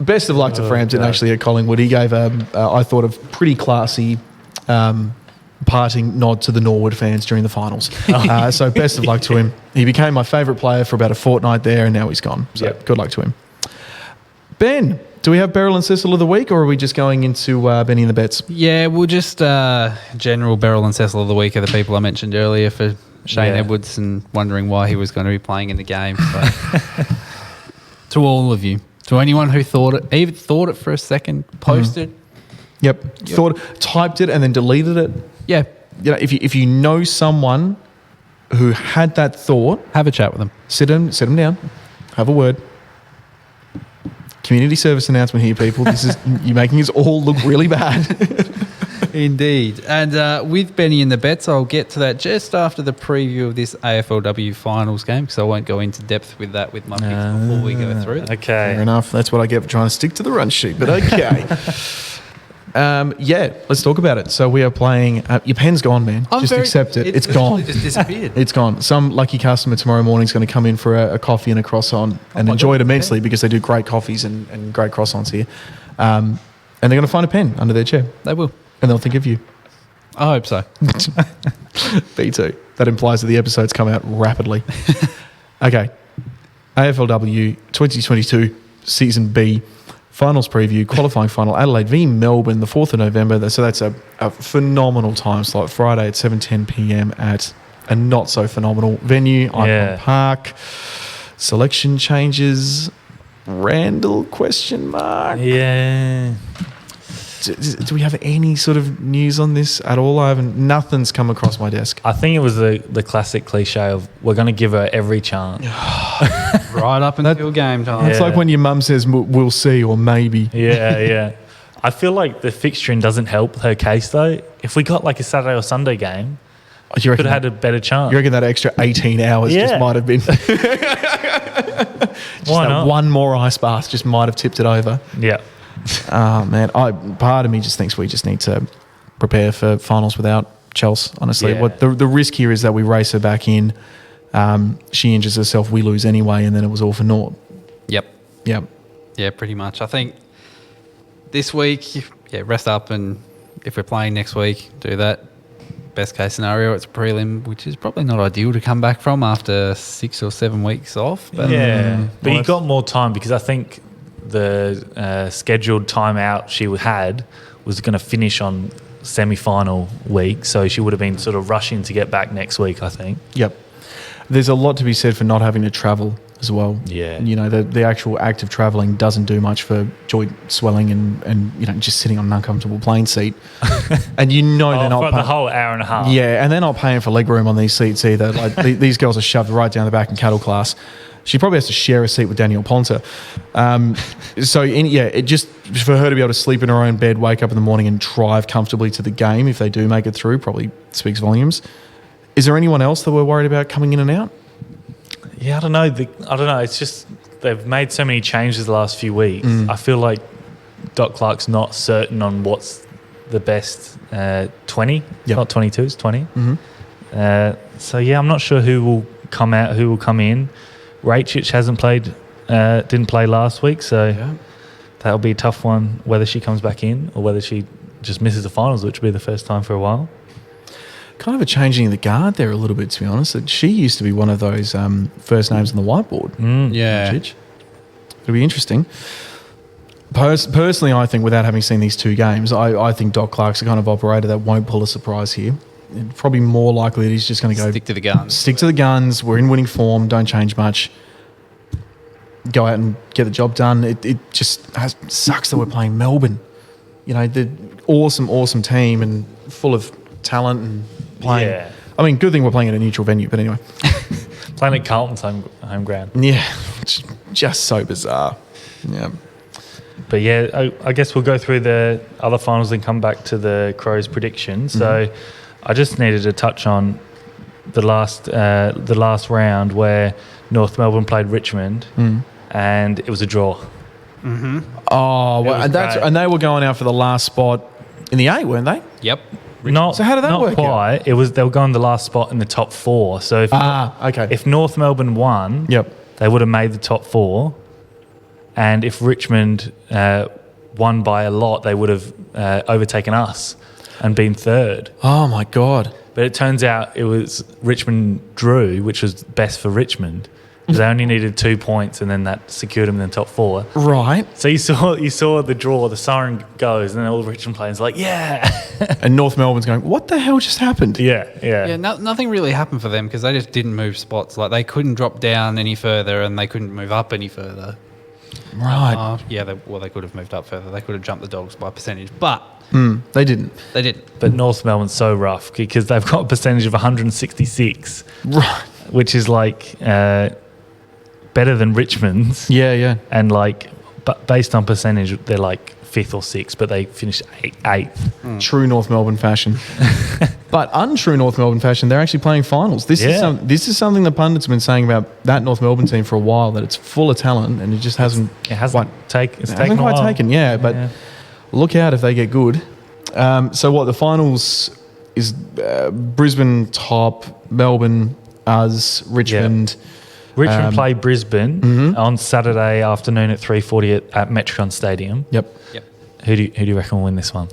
Best of luck to Frampton, actually, at Collingwood. He gave, I thought, a pretty classy parting nod to the Norwood fans during the finals. So best of luck to him. He became my favourite player for about a fortnight there, and now he's gone. So good luck to him. Ben, do we have Beryl and Cecil of the week, or are we just going into Benny and the Bets? Yeah, we'll just general Beryl and Cecil of the week are the people I mentioned earlier for Shane Edwards and wondering why he was going to be playing in the game. So. To all of you. To anyone who even thought it for a second, posted. Yep. Typed it and then deleted it. Yeah. You know, if you know someone who had that thought, Have a chat with them. sit them down, have a word. Community service announcement here, people. This is you're making us all look really bad. Indeed. And with Benny and the Bets, I'll get to that just after the preview of this AFLW finals game because I won't go into depth with that with my picks before we go through it. Okay. Fair enough. That's what I get for trying to stick to the run sheet. But okay. Let's talk about it. So we are playing. Your pen's gone, man. Just accept it. It's gone. It just disappeared. It's gone. Some lucky customer tomorrow morning is going to come in for a coffee and a croissant and enjoy it immensely because they do great coffees and great croissants here. And they're going to find a pen under their chair They will. and they'll think of you. I hope so. B2. That implies that the episodes come out rapidly. Okay. AFLW 2022 Season B finals preview, qualifying final, Adelaide v Melbourne, the 4th of November. So that's a phenomenal time slot. Friday at 7:10 p.m. at a not so phenomenal venue, Icon Park. Selection changes. Randall ? Yeah. Do we have any sort of news on this at all? Nothing's come across my desk. I think it was the classic cliche of we're going to give her every chance. Right up until game time. It's like when your mum says, we'll see, or maybe. Yeah. I feel like the fixturing doesn't help her case, though. If we got like a Saturday or Sunday game, You reckon could have had a better chance. You reckon that extra 18 hours just might have been... Why not? One more ice bath just might have tipped it over. Yeah. Oh, man. Part of me just thinks we just need to prepare for finals without Chelsea, honestly. Yeah. What the risk here is that we race her back in, she injures herself, we lose anyway, and then it was all for naught. Yep. Yep. Yeah, pretty much. I think this week, rest up, and if we're playing next week, do that. Best case scenario, it's a prelim, which is probably not ideal to come back from after 6 or 7 weeks off. But but you got more time because I think the scheduled time out she had was going to finish on semi-final week, so she would have been sort of rushing to get back next week, I think. Yep. There's a lot to be said for not having to travel as well. Yeah. You know, the actual act of travelling doesn't do much for joint swelling and you know, just sitting on an uncomfortable plane seat. And they're not for the whole hour and a half. Yeah, and they're not paying for leg room on these seats either. Like these girls are shoved right down the back in cattle class. She probably has to share a seat with Danielle Ponta. It just for her to be able to sleep in her own bed, wake up in the morning and drive comfortably to the game if they do make it through, probably speaks volumes. Is there anyone else that we're worried about coming in and out? Yeah, I don't know. It's just they've made so many changes the last few weeks. I feel like Doc Clark's not certain on what's the best 20, not 22, it's 20. I'm not sure who will come out, who will come in. Rachich didn't play last week, so that'll be a tough one, whether she comes back in or whether she just misses the finals, which will be the first time for a while. Kind of a changing of the guard there a little bit, to be honest. She used to be one of those first names on the whiteboard. Rachich. It'll be interesting. Personally, I think, without having seen these two games, I think Doc Clark's the kind of operator that won't pull a surprise here. Probably more likely that he's just going to go Stick to the guns. Stick to the guns. We're in winning form. Don't change much. Go out and get the job done. It just sucks that we're playing Melbourne. You know, the awesome team and full of talent and playing. Yeah. I mean, good thing we're playing at a neutral venue, but anyway. Playing at Carlton's home ground. Yeah, just so bizarre. Yeah. But yeah, I guess we'll go through the other finals and come back to the Crows' predictions. So I just needed to touch on the last round where North Melbourne played Richmond and it was a draw. Oh, well, great. and they were going out for the last spot in the 8, weren't they? Yep. So how did that work Not quite. They were going the last spot in the top 4. So if North Melbourne won, they would have made the top 4. And if Richmond won by a lot, they would have overtaken us and been third. Oh, my God. But it turns out it was Richmond drew, which was best for Richmond. Because they only needed 2 points and then that secured them in the top 4. Right. So you saw the draw, the siren goes, and then all the Richmond players are like, yeah. And North Melbourne's going, what the hell just happened? Yeah, nothing really happened for them because they just didn't move spots. Like, they couldn't drop down any further and they couldn't move up any further. Right. They could have moved up further. They could have jumped the Dogs by percentage, but they didn't. They didn't. But North Melbourne's so rough because they've got a percentage of 166, Right. which is like better than Richmond's. Yeah. And but based on percentage, they're like 5th or 6th, but they finished 8th. True North Melbourne fashion. But untrue North Melbourne fashion, they're actually playing finals. This is something the pundits have been saying about that North Melbourne team for a while, that it's full of talent and it just hasn't It's taken quite a while. taken, but look out if they get good. So what, the finals is Brisbane top, Melbourne, us, Richmond. Richmond play Brisbane on Saturday afternoon at 3:40 at Metricon Stadium. Yep. Who do you reckon will win this one?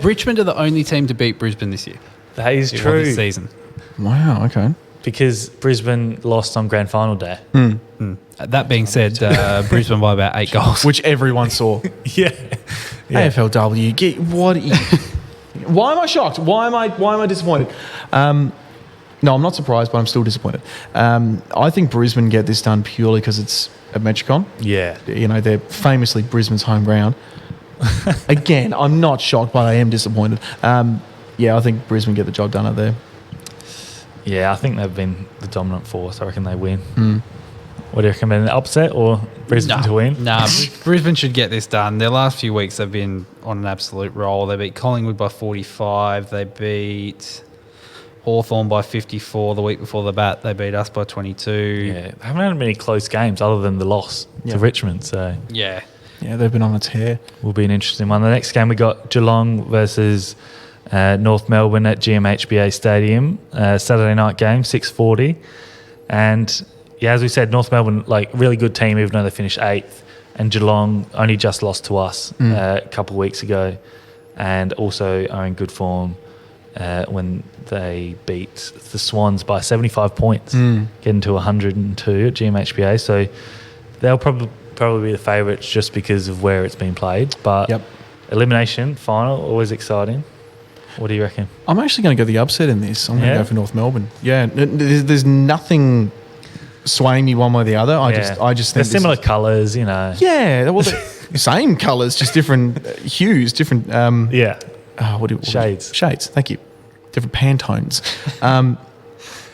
Richmond are the only team to beat Brisbane this year. That is Well, true. this season. Wow, okay. Because Brisbane lost on grand final day. That being said, Brisbane by about 8 goals. Which everyone saw. Yeah. AFLW, why am I shocked? Why am I disappointed? No, I'm not surprised, but I'm still disappointed. I think Brisbane get this done purely because it's at Metricon. Yeah. You know, they're famously Brisbane's home ground. Again, I'm not shocked, but I am disappointed. I think Brisbane get the job done out there. Yeah, I think they've been the dominant force. I reckon they win. What do you reckon, an upset or Brisbane to win? Nah, Brisbane should get this done. Their last few weeks they've been on an absolute roll. They beat Collingwood by 45. They beat Hawthorn by 54. The week before they beat us by 22. Yeah, they haven't had many close games other than the loss to Richmond. So yeah, they've been on a tear. Will be an interesting one. The next game we got Geelong versus North Melbourne at GMHBA Stadium. Saturday night game, 6:40. And yeah, as we said, North Melbourne, really good team, even though they finished 8th. And Geelong only just lost to us a couple of weeks ago, and also are in good form when they beat the Swans by 75 points, getting to 102 at GMHBA. So they'll probably be the favourites just because of where it's been played. But elimination final, always exciting. What do you reckon? I'm actually going to go the upset in this. I'm going to go for North Melbourne. Yeah, there's nothing swaying me one way or the other. I just think they're similar colours, you know. Yeah, well, the same colours, just different hues, different. Shades. Shades. Shades. Thank you. Different Pantones.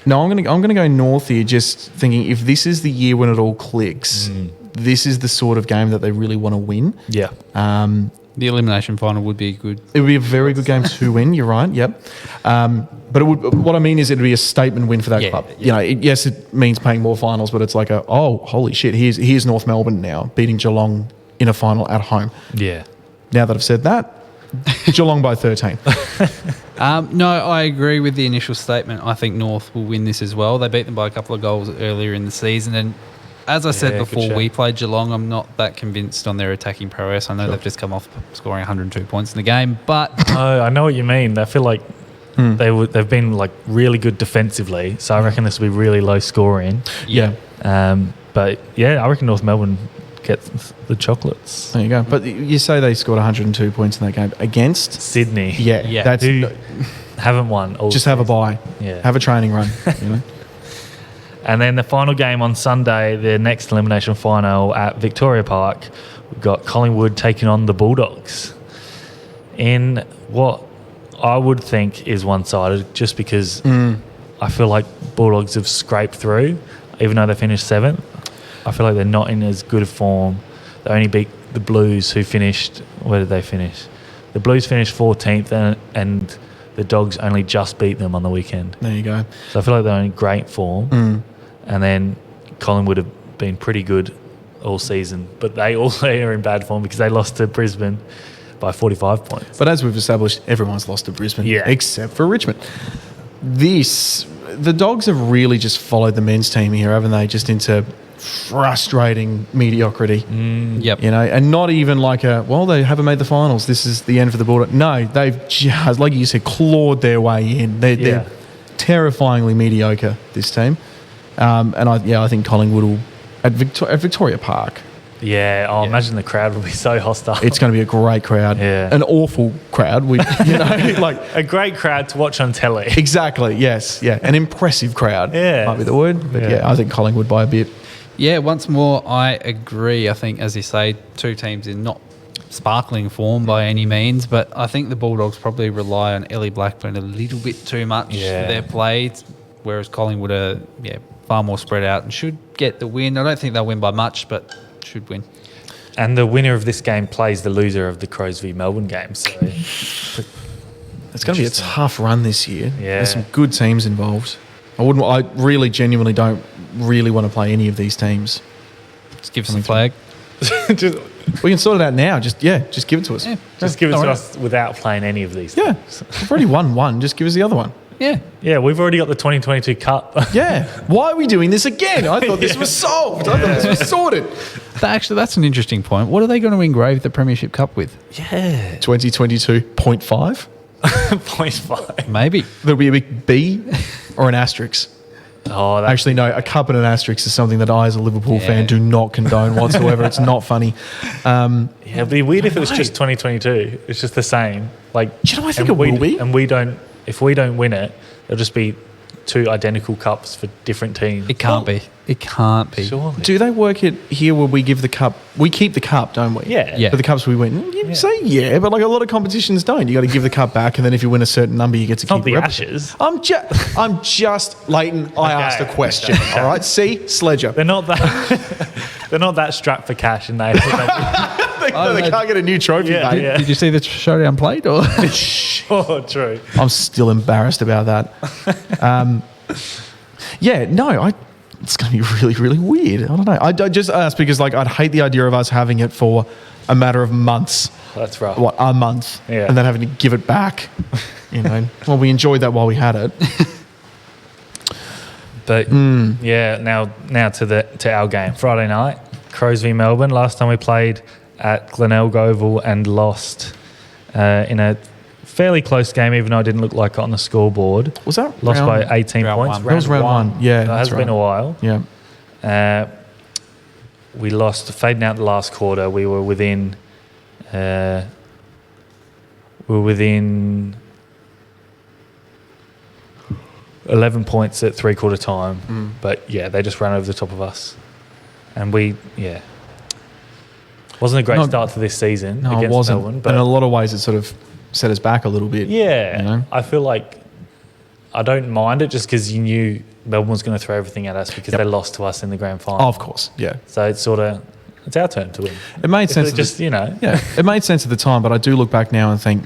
No, I'm gonna go North here. Just thinking, if this is the year when it all clicks, this is the sort of game that they really want to win. Yeah. The elimination final would be good. It would be a very good game to win. You're right. Yep. But it would. What I mean is, it would be a statement win for that club. Yeah. You know, yes, it means playing more finals, but it's like holy shit! Here's North Melbourne now beating Geelong in a final at home. Yeah. Now that I've said that, Geelong by 13. No, I agree with the initial statement. I think North will win this as well. They beat them by a couple of goals earlier in the season. And as I said Yeah, good before, shout. we played Geelong. I'm not that convinced on their attacking prowess. I know they've just come off scoring 102 points in the game. But Oh, I know what you mean. I feel like they've been like really good defensively. So I reckon this will be really low scoring. Yeah. But yeah, I reckon North Melbourne gets the chocolates. There you go. But you say they scored 102 points in that game against Sydney. Yeah. That's Who haven't won. All just have a bye. Yeah. Have a training run. You know. And then the final game on Sunday, the next elimination final at Victoria Park, we've got Collingwood taking on the Bulldogs in what I would think is one-sided, just because I feel like Bulldogs have scraped through, even though they finished 7th. I feel like they're not in as good a form. They only beat the Blues, who finished... Where did they finish? The Blues finished 14th, and the Dogs only just beat them on the weekend. There you go. So I feel like they're in great form. And then Collingwood have been pretty good all season, but they also are in bad form because they lost to Brisbane by 45 points. But as we've established, everyone's lost to Brisbane, Yeah. except for Richmond. The Dogs have really just followed the men's team here, haven't they? Just into frustrating mediocrity. yep. You know, and not even like they haven't made the finals. This is the end for the Bulldogs. No, they've just, like you said, clawed their way in. They're terrifyingly mediocre, this team. And I think Collingwood will at Victoria Park. Yeah, imagine the crowd will be so hostile. It's going to be a great crowd. Yeah. An awful crowd. Like a great crowd to watch on telly. exactly. Yes. Yeah. An impressive crowd. Yeah. Might be the word. But Yeah. I think Collingwood by a bit. Yeah, once more, I agree. I think, as you say, two teams in not sparkling form by any means, but I think the Bulldogs probably rely on Ellie Blackburn a little bit too much for their play, whereas Collingwood are far more spread out and should get the win. I don't think they'll win by much, but should win. And the winner of this game plays the loser of the Crows v Melbourne game. So It's going to be a tough run this year. Yeah. There's some good teams involved. I really genuinely don't really want to play any of these teams. Just give us the flag. We can sort it out now. Just give it to us. Yeah. just give it to us without playing any of these. Yeah. things. We've already won one. Just give us the other one. Yeah. Yeah, we've already got the 2022 Cup. Yeah. Why are we doing this again? I thought this was solved. I thought this was sorted. Actually, that's an interesting point. What are they going to engrave the Premiership Cup with? Yeah. 2022.5. 0.5. Maybe. There'll be a big B or an asterisk. Oh, that's Actually, no, a cup and an asterisk is something that I, as a Liverpool Yeah. fan, do not condone whatsoever. It's not funny. Yeah, it'd be weird if it was just 2022. It's just the same. Like, Do you know what I think and it will be? And if we don't win it, it'll just be two identical cups for different teams. It can't be. It can't be. Surely. Do they work it here where we give the cup? We keep the cup, don't we? Yeah. Yeah. But the cups we win. You say yeah, but like a lot of competitions don't. You got to give the cup back, and then if you win a certain number, you get to Not keep the the Ashes. I'm just Lleyton. I asked a question. okay. All right. See, Sledger. They're not that. They're not that strapped for cash in there. they can't get a new trophy, Yeah, mate. yeah. Did you see the showdown plate? Or Oh, true. I'm still embarrassed about that. It's going to be really, really weird. I don't know. I just asked because I'd hate the idea of us having it for a matter of months. That's right. What, a month? Yeah. And then having to give it back. Well, we enjoyed that while we had it. But now to our game. Friday night, Crows v Melbourne. Last time we played at Glenelg Oval and lost in a fairly close game, even though it didn't look like it on the scoreboard. Was that Lost round- by 18 round points. one. That was round one. Yeah, So it has that's been right. a while. Yeah. We lost, fading out the last quarter. We were within 11 points at three-quarter time. But, they just ran over the top of us. And wasn't a great start to this season No, it against wasn't. Melbourne. But But in a lot of ways, it sort of set us back a little bit. yeah, You know? I feel like I don't mind it just because you knew Melbourne was going to throw everything at us because they lost to us in the grand final. Oh, of course, yeah. So it's it's our turn to win. It made sense. It made sense at the time, but I do look back now and think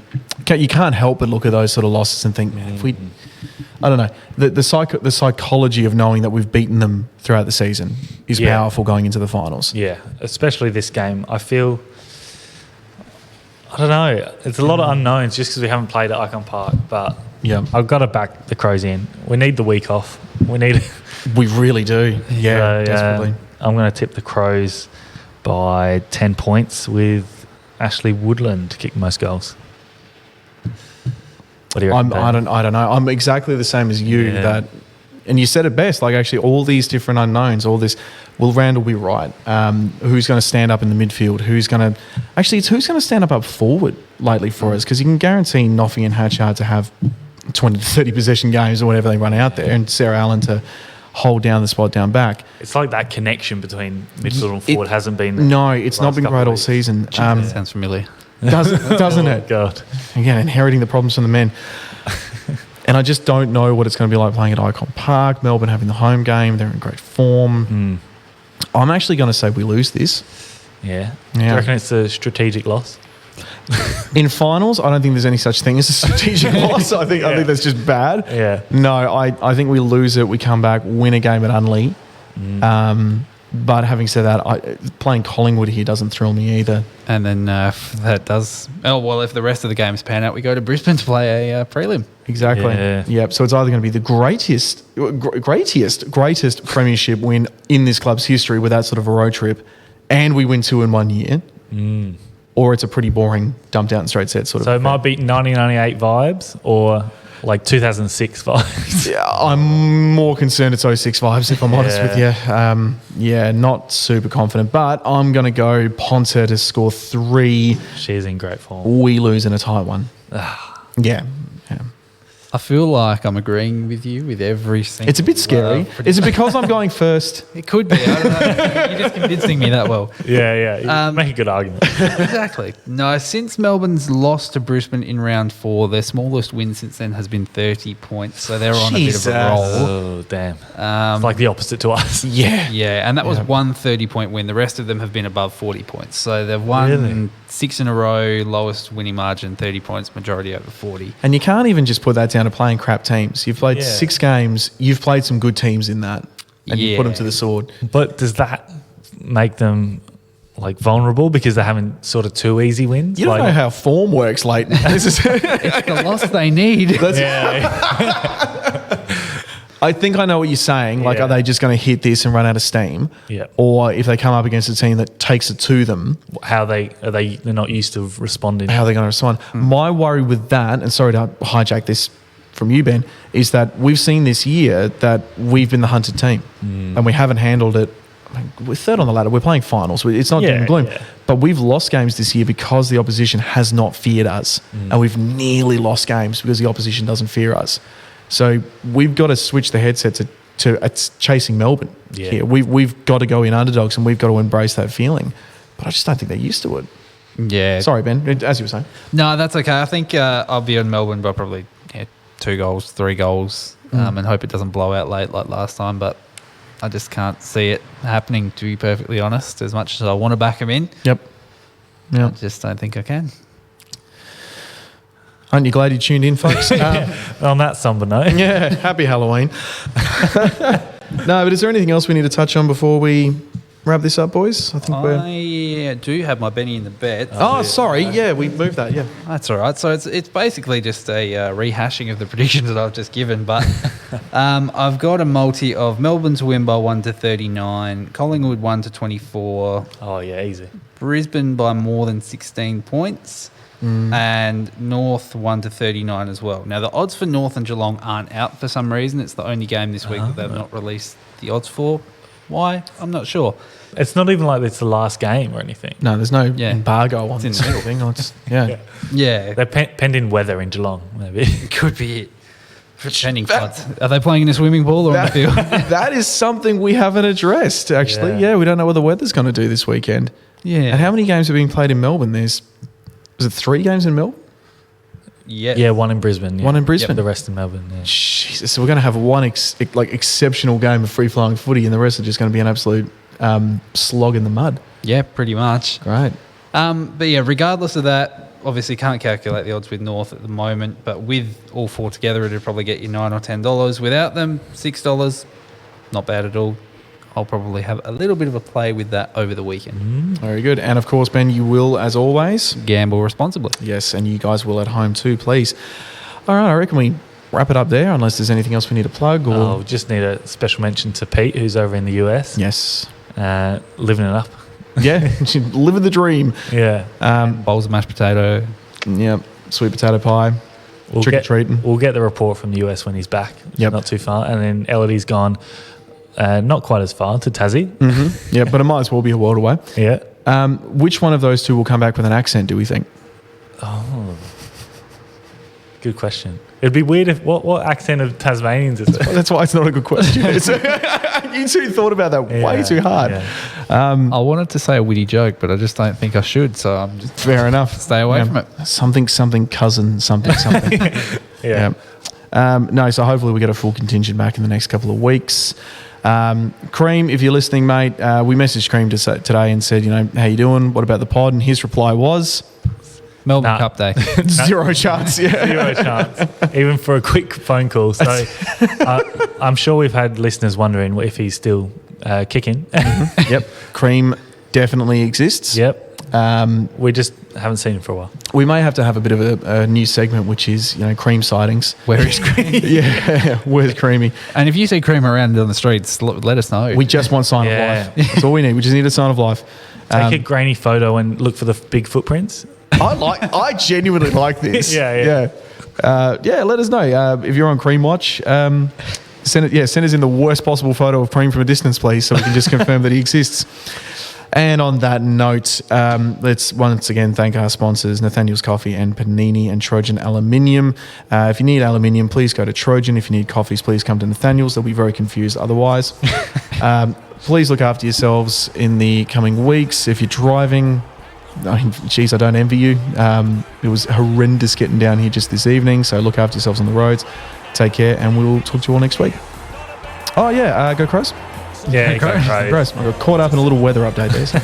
you can't help but look at those sort of losses and think, man, if we, I don't know, the psychology of knowing that we've beaten them throughout the season is powerful going into the finals. Yeah, especially this game. I feel, I don't know, it's a lot of unknowns just because we haven't played at Icon Park, but I've got to back the Crows in. We need the week off. We really do. Yeah, desperately. I'm going to tip the Crows by 10 points with Ashley Woodland to kick most goals. What do you reckon, I don't know. I'm exactly the same as you. And you said it best. Like actually, all these different unknowns, all this. Will Randall be right? Who's going to stand up in the midfield? Who's going to stand up forward lately for us? Because you can guarantee Noffy and Hatchard to have 20 to 30 possession games or whatever they run out there, and Sarah Allen to hold down the spot down back. It's like that connection between midfield and forward hasn't been there. No, it's not been great all season. Sounds familiar. Doesn't it? God. Again, inheriting the problems from the men. And I just don't know what it's going to be like playing at Icon Park. Melbourne having the home game. They're in great form. I'm actually going to say we lose this. Yeah. Do you reckon it's a strategic loss? In finals, I don't think there's any such thing as a strategic loss. I think that's just bad. Yeah. No, I think we lose it. We come back, win a game at Unley. But having said that, playing Collingwood here doesn't thrill me either. And then if that does... Oh, well, if the rest of the games pan out, we go to Brisbane to play a prelim. Exactly. Yeah. Yep. So it's either going to be the greatest premiership win in this club's history with that sort of a road trip, and we win 2 in 1 year, or it's a pretty boring, dumped out and straight set sort of. So it might be 1998 vibes or like 2006 vibes. Yeah, I'm more concerned it's 06 vibes, if I'm honest with you. Not super confident, but I'm going to go Ponta to score 3. She's in great form. We lose in a tight one. Yeah. I feel like I'm agreeing with you with every single... It's a bit scary. Is it because I'm going first? It could be. I don't know. You're just convincing me that well. Yeah. Make a good argument. Exactly. No, since Melbourne's lost to Brisbane in round 4, their smallest win since then has been 30 points. So they're on a bit of a roll. Oh, damn. It's like the opposite to us. Yeah, and that was one 30-point win. The rest of them have been above 40 points. So they've won 6 in a row, lowest winning margin, 30 points, majority over 40. And you can't even just put that down to playing crap teams. You've played 6 games. You've played some good teams in that, and you put them to the sword. But does that make them like vulnerable because they're having sort of 2 easy wins? You don't know how form works, Lleyton. It's the loss they need. I think I know what you're saying. Like, are they just going to hit this and run out of steam? Yeah. Or if they come up against a team that takes it to them, they're not used to responding. How are they going to respond? My worry with that, and sorry to hijack this from you, Ben, is that we've seen this year that we've been the hunted team and we haven't handled it. I mean, we're third on the ladder. We're playing finals. It's not doom and gloom. Yeah. But we've lost games this year because the opposition has not feared us. And we've nearly lost games because the opposition doesn't fear us. So we've got to switch the headset to chasing Melbourne here. We've got to go in underdogs and we've got to embrace that feeling. But I just don't think they're used to it. Yeah. Sorry, Ben, as you were saying. No, that's okay. I think I'll be on Melbourne by probably 2 goals, 3 goals, and hope it doesn't blow out late like last time. But I just can't see it happening, to be perfectly honest, as much as I want to back them in. Yep. I just don't think I can. Aren't you glad you tuned in, folks? On that somber note. Yeah, happy Halloween. No, but is there anything else we need to touch on before we wrap this up, boys? I do have my Benny in the bed. Sorry. Yeah, we moved that, yeah. That's all right. So it's basically just a rehashing of the predictions that I've just given. But I've got a multi of Melbourne to win by 1 to 39, Collingwood 1 to 24. Oh, yeah, easy. Brisbane by more than 16 points. And North 1 to 39 as well. Now, the odds for North and Geelong aren't out for some reason. It's the only game this week that they've not released the odds for. Why? I'm not sure. It's not even like it's the last game or anything. No, there's no embargo on this sort of thing. Yeah. They're penned in weather in Geelong, maybe. It could be it. Pretending floods. Are they playing in a swimming pool or on the field? That is something we haven't addressed, actually. Yeah, we don't know what the weather's going to do this weekend. Yeah. And how many games are being played in Melbourne? Was it 3 games in Melbourne? Yeah. Yeah, one in Brisbane. Yeah. One in Brisbane? The rest in Melbourne. Yeah. Jesus, so we're going to have one exceptional game of free-flowing footy, and the rest are just going to be an absolute slog in the mud. Yeah, pretty much. Great. But yeah, regardless of that, obviously can't calculate the odds with North at the moment, but with all four together, it'd probably get you $9 or $10. Without them, $6. Not bad at all. I'll probably have a little bit of a play with that over the weekend. Very good. And of course, Ben, you will, as always. Gamble responsibly. Yes, and you guys will at home too, please. All right, I reckon we wrap it up there, unless there's anything else we need to plug. Or Oh, just need a special mention to Pete, who's over in the US. yes, Living it up. yeah, living the dream. Yeah. Bowls of mashed potato. Yeah, sweet potato pie, trick or treating. We'll get the report from the US when he's back. Yep. Not too far. And then Elodie's gone not quite as far to Tassie. Yeah, but it might as well be a world away. Yeah. Which one of those two will come back with an accent, do we think? Good question. It'd be weird if what accent of Tasmanians is it? That's why it's not a good question. You two thought about that way too hard. Yeah. I wanted to say a witty joke, but I just don't think I should, so I'm just Fair enough. stay away from it. Something, cousin, something. Yeah. No, so hopefully we get a full contingent back in the next couple of weeks. Cream, if you're listening, mate, we messaged Cream today and said, how you doing? What about the pod? And his reply was... Melbourne Nah. Cup Day. Zero chance. Yeah. Zero chance, even for a quick phone call. So I'm sure we've had listeners wondering if he's still kicking. Yep. Cream definitely exists. Yep. We just haven't seen him for a while. We may have to have a bit of a new segment, which is, Cream sightings. Where is Cream? Yeah. Where's Creamy? And if you see Cream around on the streets, let us know. We just want sign Yeah. of life. That's all we need. We just need a sign of life. Take a grainy photo and look for the big footprints. I genuinely like this. Yeah. Let us know if you're on Cream Watch. Send us in the worst possible photo of Cream from a distance, please, so we can just confirm that he exists. And on that note, let's once again thank our sponsors, Nathaniel's Coffee and Panini and Trojan Aluminium. If you need aluminium, please go to Trojan. If you need coffees, please come to Nathaniel's. They'll be very confused otherwise. Please look after yourselves in the coming weeks. If you're driving... I don't envy you. It was horrendous getting down here just this evening, so look after yourselves on the roads. Take care, and we'll talk to you all next week. Oh, yeah, go Crows. Yeah, Crows. I got caught up in a little weather update there. So.